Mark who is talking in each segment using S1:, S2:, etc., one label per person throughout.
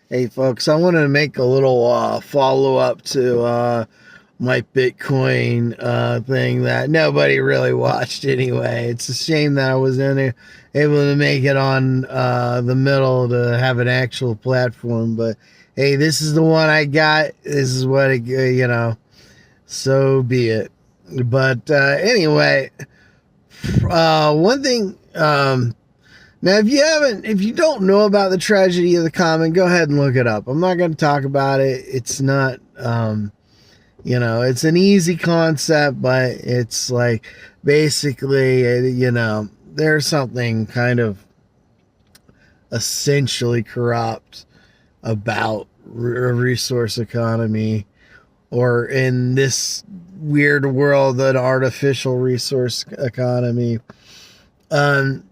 S1: Hey folks, I wanted to make a little follow up to my Bitcoin thing that nobody really watched anyway. It's a shame that I was able to make it on the middle to have an actual platform. But hey, this is the one I got. This is what so be it. But anyway, one thing. Now, if you don't know about the tragedy of the common, go ahead and look it up. I'm not going to talk about it. It's not, it's an easy concept, but it's like basically, there's something kind of essentially corrupt about a resource economy, or in this weird world, an artificial resource economy. Um,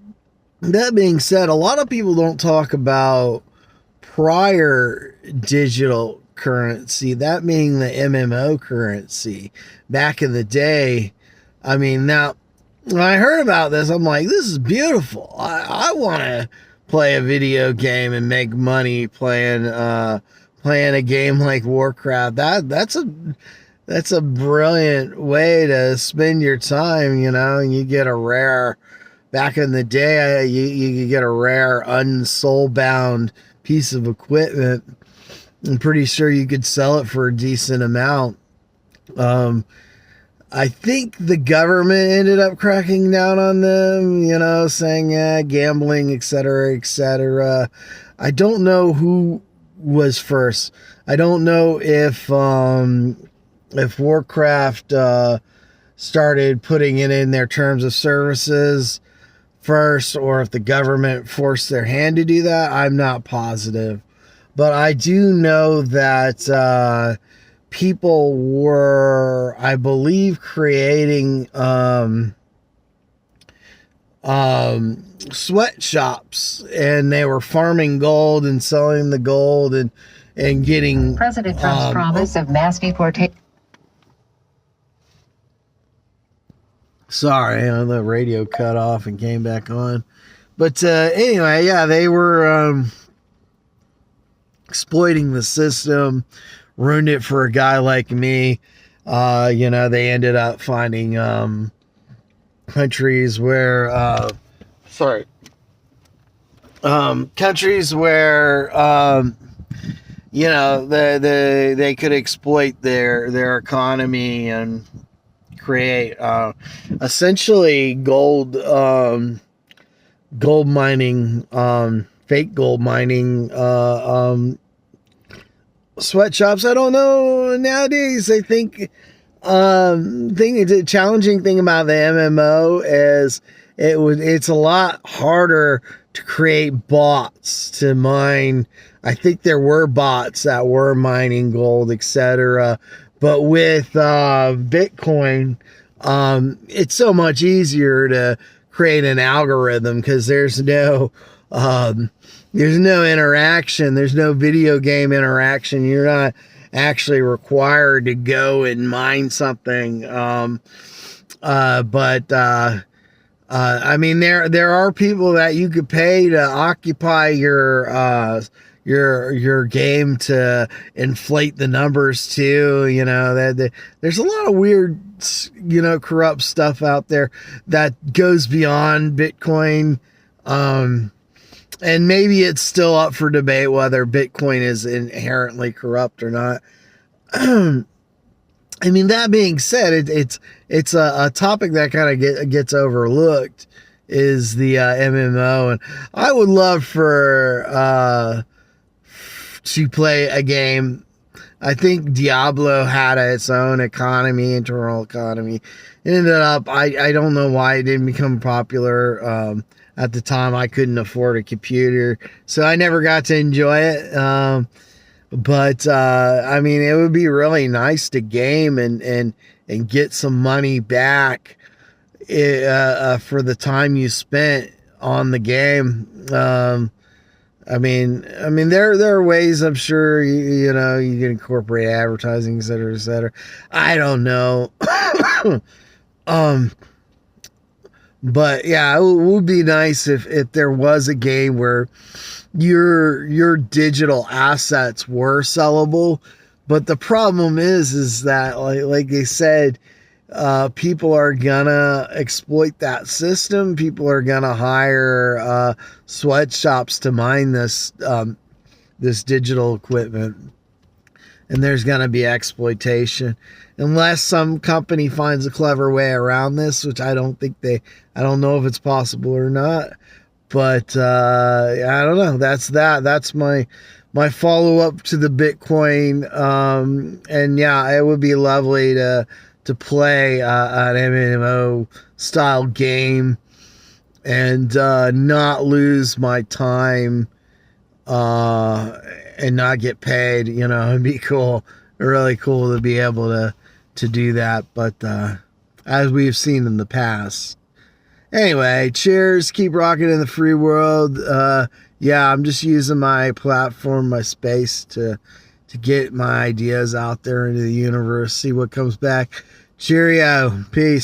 S1: that being said, a lot of people don't talk about prior digital currency, that being the MMO currency back in the day. I mean, now when I heard about this, I'm like, this is beautiful. I want to play a video game and make money playing a game like Warcraft. That's a brilliant way to spend your time, and you get a rare. Back in the day, you could get a rare, unsoul-bound piece of equipment. I'm pretty sure you could sell it for a decent amount. I think the government ended up cracking down on them, saying, gambling, etc., etc. I don't know who was first. I don't know if Warcraft started putting it in their terms of services first, or if the government forced their hand to do that. I'm not positive, but I do know that people were, I believe, creating sweatshops, and they were farming gold and selling the gold and getting
S2: President Trump's promise of mass deportation.
S1: Sorry, the radio cut off and came back on. But anyway, yeah, they were exploiting the system, ruined it for a guy like me. They ended up finding countries where, they could exploit their economy and create essentially gold mining, fake gold mining sweatshops. I don't know, nowadays I think the challenging thing about the MMO is it's a lot harder to create bots to mine. I think there were bots that were mining gold, etc. But with Bitcoin, it's so much easier to create an algorithm because there's no interaction. There's no video game interaction. You're not actually required to go and mine something. I mean, there are people that you could pay to occupy your game to inflate the numbers too. There's a lot of weird, corrupt stuff out there that goes beyond Bitcoin. And maybe it's still up for debate whether Bitcoin is inherently corrupt or not. I mean, that being said, it's a topic that kind of gets overlooked, is the MMO, and I would love for to play a game. I think Diablo had its own internal economy. It ended up, I don't know why it didn't become popular. At the time, I couldn't afford a computer, so I never got to enjoy it. But I mean, it would be really nice to game and get some money back for the time you spent on the game. I mean, there are ways, I'm sure, you can incorporate advertising, et cetera, et cetera. I don't know. But yeah, it would be nice if there was a game where your digital assets were sellable. But the problem is that like they said, people are gonna exploit that system. People are gonna hire sweatshops to mine this digital equipment, and there's gonna be exploitation unless some company finds a clever way around this, which I don't know if it's possible or not. But I don't know. That's my follow-up to the Bitcoin. And yeah, it would be lovely to play an MMO style game and not lose my time and not get paid. It'd be cool, really cool to be able to do that. But as we've seen in the past. Anyway, cheers. Keep rocking in the free world. Yeah, I'm just using my platform, my space to get my ideas out there into the universe, see what comes back. Cheerio. Peace.